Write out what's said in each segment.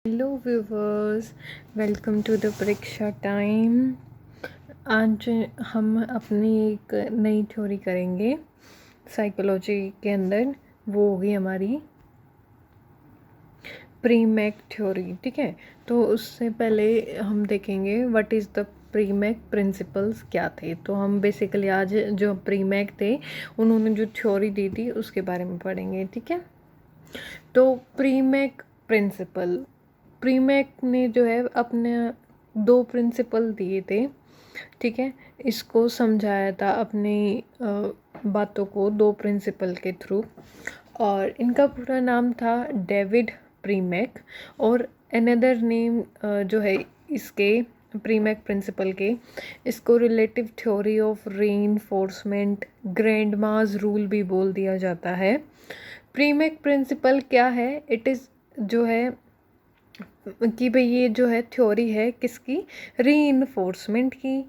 Hello viewers, welcome to the Pariksha time. आज हम अपनी एक नई थ्योरी करेंगे साइकोलॉजी के अंदर। वो होगी हमारी प्रीमैक थ्योरी। ठीक है, तो उससे पहले हम देखेंगे व्हाट इज़ द प्रीमैक प्रिंसिपल्स क्या थे। तो हम बेसिकली आज जो प्रीमैक थे उन्होंने जो थ्योरी दी थी उसके बारे में पढ़ेंगे। ठीक है, तो प्रीमैक ने जो है अपने 2 प्रिंसिपल दिए थे। ठीक है, इसको समझाया था अपनी बातों को 2 प्रिंसिपल के थ्रू, और इनका पूरा नाम था डेविड प्रीमैक। और अनदर नेम जो है इसके प्रीमैक प्रिंसिपल के, इसको relative theory of reinforcement grandma's rule भी बोल दिया जाता है। प्रीमैक प्रिंसिपल क्या है? इट इज़ जो है कि भाई ये जो है थ्योरी है किसकी? रीइंफोर्समेंट की।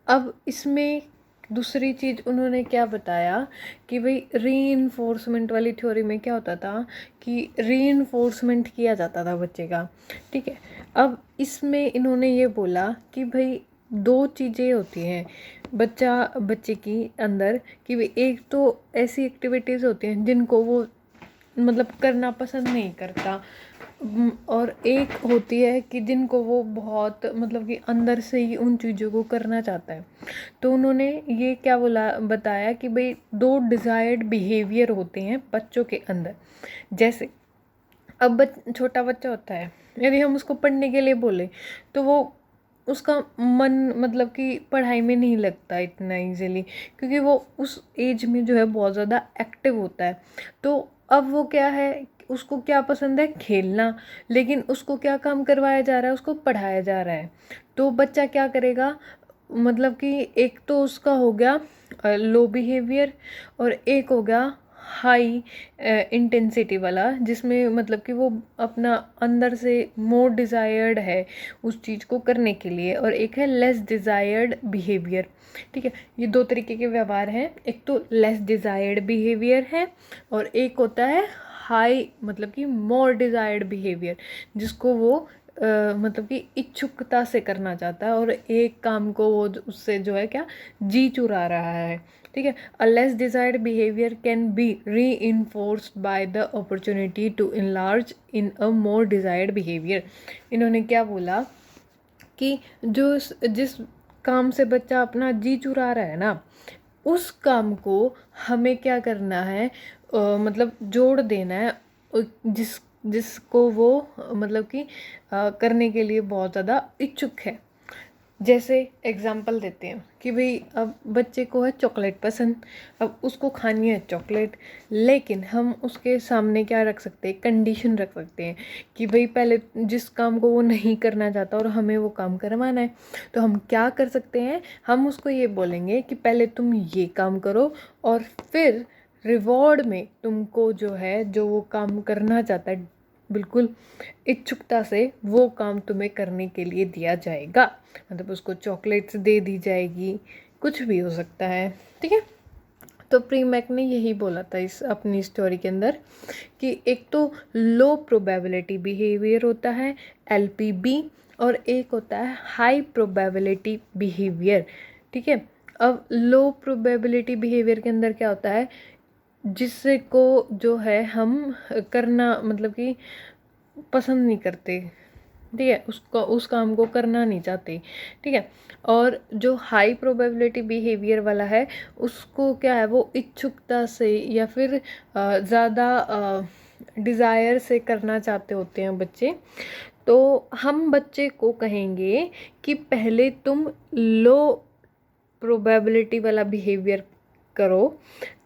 अब इसमें दूसरी चीज़ उन्होंने क्या बताया कि भाई रीइंफोर्समेंट वाली थ्योरी में क्या होता था कि रीइंफोर्समेंट किया जाता था बच्चे का। ठीक है, अब इसमें इन्होंने ये बोला कि भाई 2 चीज़ें होती हैं बच्चे की अंदर, कि भाई एक तो ऐसी एक्टिविटीज़ होती हैं जिनको वो मतलब करना पसंद नहीं करता, और एक होती है कि जिनको वो बहुत मतलब कि अंदर से ही उन चीज़ों को करना चाहता है। तो उन्होंने ये क्या बताया कि भाई 2 डिज़ायर्ड बिहेवियर होते हैं बच्चों के अंदर। जैसे अब छोटा बच्चा होता है, यदि हम उसको पढ़ने के लिए बोले तो वो उसका मन मतलब कि पढ़ाई में नहीं लगता इतना इजीली, क्योंकि वो उस एज में जो है बहुत ज़्यादा एक्टिव होता है। तो अब वो क्या है, उसको क्या पसंद है? खेलना। लेकिन उसको क्या काम करवाया जा रहा है? उसको पढ़ाया जा रहा है। तो बच्चा क्या करेगा? मतलब कि एक तो उसका हो गया लो बिहेवियर, और एक हो गया हाई इंटेंसिटी वाला, जिसमें मतलब कि वो अपना अंदर से मोर डिज़ायर्ड है उस चीज़ को करने के लिए, और एक है लेस डिज़ायर्ड बिहेवियर। ठीक है, ये 2 तरीके के व्यवहार हैं। एक तो लेस डिज़ायर्ड बिहेवियर है, और एक होता है हाई मतलब कि मोर डिज़ायर्ड बिहेवियर, जिसको वो मतलब कि इच्छुकता से करना चाहता है, और एक काम को वो उससे जो है क्या जी चुरा रहा है। ठीक है, a less desired behaviour can be reinforced by the opportunity to enlarge in a more desired behaviour. इन्होंने क्या बोला कि जिस काम से बच्चा अपना जी चुरा रहा है ना, उस काम को हमें क्या करना है, मतलब जोड़ देना है जिसको वो मतलब कि करने के लिए बहुत ज़्यादा इच्छुक है। जैसे एग्जाम्पल देते हैं कि भाई अब बच्चे को है चॉकलेट पसंद, अब उसको खानी है चॉकलेट, लेकिन हम उसके सामने क्या रख सकते हैं? कंडीशन रख सकते हैं कि भाई पहले जिस काम को वो नहीं करना चाहता और हमें वो काम करवाना है, तो हम क्या कर सकते हैं? हम उसको ये बोलेंगे कि पहले तुम ये काम करो, और फिर रिवॉर्ड में तुमको जो है जो वो काम करना चाहता है बिल्कुल इच्छुकता से वो काम तुम्हें करने के लिए दिया जाएगा। मतलब उसको चॉकलेट्स दे दी जाएगी, कुछ भी हो सकता है। ठीक है, तो प्रीमैक ने यही बोला था इस अपनी स्टोरी के अंदर कि एक तो लो प्रोबेबिलिटी बिहेवियर होता है LPB, और एक होता है हाई प्रोबेबिलिटी बिहेवियर। ठीक है, अब लो प्रोबेबिलिटी बिहेवियर के अंदर क्या होता है? जिससे को जो है हम करना मतलब कि पसंद नहीं करते। ठीक है, उसको उस काम को करना नहीं चाहते। ठीक है, और जो हाई प्रोबेबिलिटी बिहेवियर वाला है उसको क्या है, वो इच्छुकता से या फिर ज़्यादा डिज़ायर से करना चाहते होते हैं बच्चे। तो हम बच्चे को कहेंगे कि पहले तुम लो प्रोबेबिलिटी वाला बिहेवियर करो,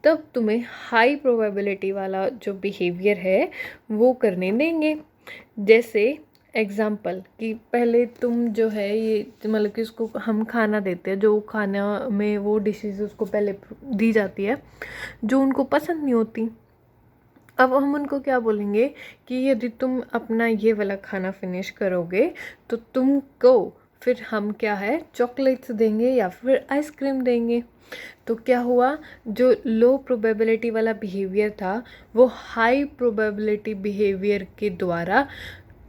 तब तुम्हें हाई प्रोबेबिलिटी वाला जो बिहेवियर है वो करने देंगे। जैसे एग्जाम्पल कि पहले तुम जो है ये मतलब कि उसको हम खाना देते हैं, जो खाना में वो डिशेज़ उसको पहले दी जाती है जो उनको पसंद नहीं होती। अब हम उनको क्या बोलेंगे कि यदि तुम अपना ये वाला खाना फिनिश करोगे तो तुमको फिर हम क्या है चॉकलेट्स देंगे या फिर आइसक्रीम देंगे। तो क्या हुआ, जो लो प्रोबेबिलिटी वाला बिहेवियर था वो हाई प्रोबेबिलिटी बिहेवियर के द्वारा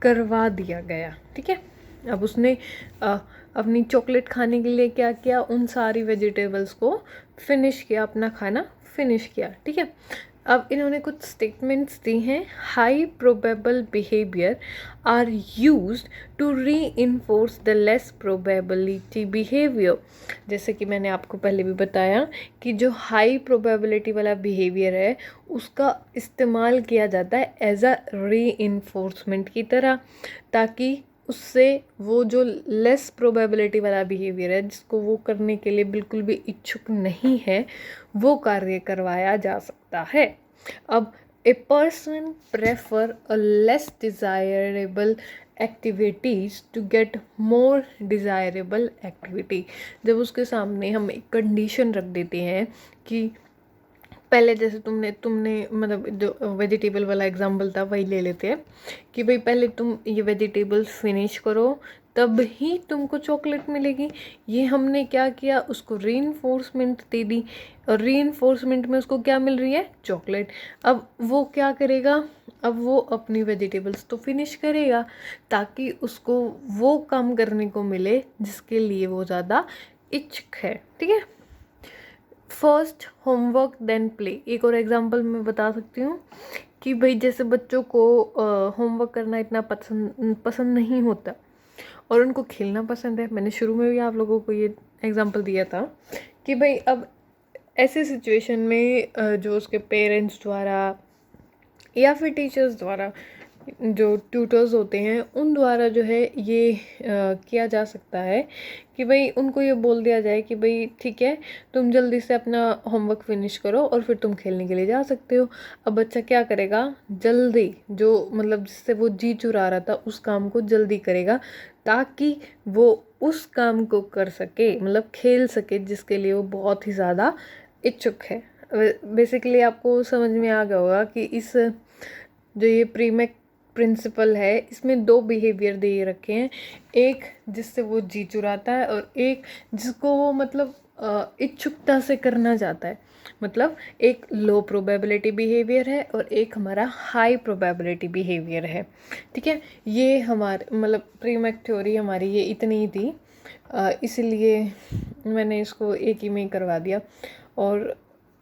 करवा दिया गया, ठीक है। अब उसने अपनी चॉकलेट खाने के लिए क्या किया, उन सारी वेजिटेबल्स को फिनिश किया, अपना खाना फिनिश किया, ठीक है। अब इन्होंने कुछ स्टेटमेंट्स दी हैं। High probable behaviour are used to reinforce the less probability behaviour. जैसे कि मैंने आपको पहले भी बताया कि जो हाई प्रोबेबिलिटी वाला बिहेवियर है उसका इस्तेमाल किया जाता है एज अ री इन्फोर्समेंट की तरह, ताकि उससे वो जो लेस प्रोबेबिलिटी वाला बिहेवियर है, जिसको वो करने के लिए बिल्कुल भी इच्छुक नहीं है, वो कार्य करवाया जा सकता है। अब a person prefer a less desirable activities to get more desirable activity. जब उसके सामने हम एक कंडीशन रख देते हैं कि पहले जैसे तुमने मतलब जो वेजिटेबल वाला एग्जांपल था वही ले लेते हैं कि भाई पहले तुम ये वेजिटेबल्स फिनिश करो तब ही तुमको चॉकलेट मिलेगी। ये हमने क्या किया, उसको रीइंफोर्समेंट दे दी, और रीइंफोर्समेंट में उसको क्या मिल रही है, चॉकलेट। अब वो क्या करेगा, अब वो अपनी वेजिटेबल्स तो फिनिश करेगा ताकि उसको वो काम करने को मिले जिसके लिए वो ज़्यादा इच्छुक है, ठीक है। First homework then play. एक और एग्जांपल मैं बता सकती हूँ कि भाई जैसे बच्चों को होमवर्क करना इतना पसंद नहीं होता और उनको खेलना पसंद है। मैंने शुरू में भी आप लोगों को ये एग्जांपल दिया था कि भाई अब ऐसे सिचुएशन में जो उसके पेरेंट्स द्वारा या फिर टीचर्स द्वारा, जो ट्यूटर्स होते हैं उन द्वारा जो है ये किया जा सकता है कि भाई उनको ये बोल दिया जाए कि भाई ठीक है, तुम जल्दी से अपना होमवर्क फिनिश करो और फिर तुम खेलने के लिए जा सकते हो। अब बच्चा क्या करेगा, जल्दी जो मतलब जिससे वो जी चुरा रहा था उस काम को जल्दी करेगा ताकि वो उस काम को कर सके, मतलब खेल सके जिसके लिए वो बहुत ही ज़्यादा इच्छुक है। बेसिकली आपको समझ में आ गया होगा कि इस जो ये प्रीमेक प्रिंसिपल है इसमें दो बिहेवियर दे रखे हैं, एक जिससे वो जी चुराता है और एक जिसको वो मतलब इच्छुकता से करना चाहता है। मतलब एक लो प्रोबेबिलिटी बिहेवियर है और एक हमारा हाई प्रोबेबिलिटी बिहेवियर है, ठीक है। ये हमारे मतलब प्रीमेक थ्योरी हमारी ये इतनी ही थी, इसलिए मैंने इसको एक ही में करवा दिया।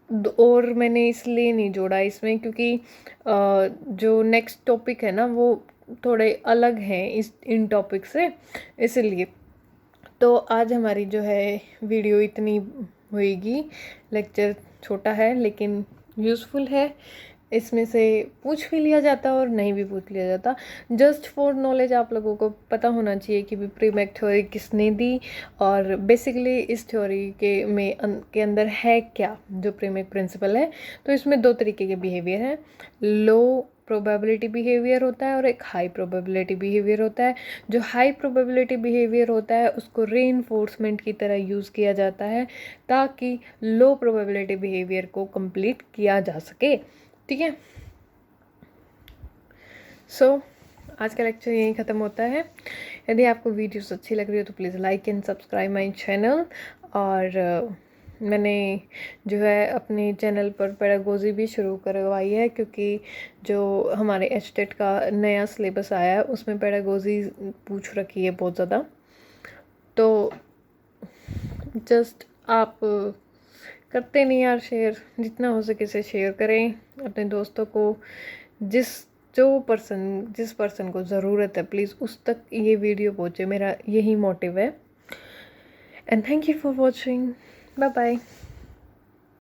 और मैंने इसलिए नहीं जोड़ा इसमें क्योंकि जो नेक्स्ट टॉपिक है ना वो थोड़े अलग हैं इन टॉपिक से, इसलिए। तो आज हमारी जो है वीडियो इतनी होएगी। लेक्चर छोटा है लेकिन यूज़फुल है। इसमें से पूछ भी लिया जाता और नहीं भी पूछ लिया जाता। जस्ट फॉर नॉलेज आप लोगों को पता होना चाहिए कि प्रीमेक थ्योरी किसने दी और बेसिकली इस थ्योरी के अंदर है क्या जो प्रीमेक प्रिंसिपल है। तो इसमें दो तरीके के बिहेवियर हैं, लो प्रोबेबिलिटी बिहेवियर होता है और एक हाई प्रोबेबिलिटी बिहेवियर होता है। जो हाई प्रोबेबिलिटी बिहेवियर होता है उसको रीइंफोर्समेंट की तरह यूज़ किया जाता है ताकि लो प्रोबेबिलिटी बिहेवियर को कंप्लीट किया जा सके, ठीक है। सो आज का लेक्चर यहीं ख़त्म होता है। यदि आपको वीडियोस अच्छी लग रही हो तो please like and subscribe my channel. और मैंने जो है अपने चैनल पर पेडागोजी भी शुरू करवाई है क्योंकि जो हमारे एचटेट का नया सिलेबस आया है उसमें पेडागोजी पूछ रखी है बहुत ज़्यादा। तो जस्ट आप करते नहीं यार शेयर, जितना हो सके से शेयर करें अपने दोस्तों को। जिस पर्सन को ज़रूरत है प्लीज़ उस तक ये वीडियो पहुँचे, मेरा यही मोटिव है। And thank you for watching. Bye bye.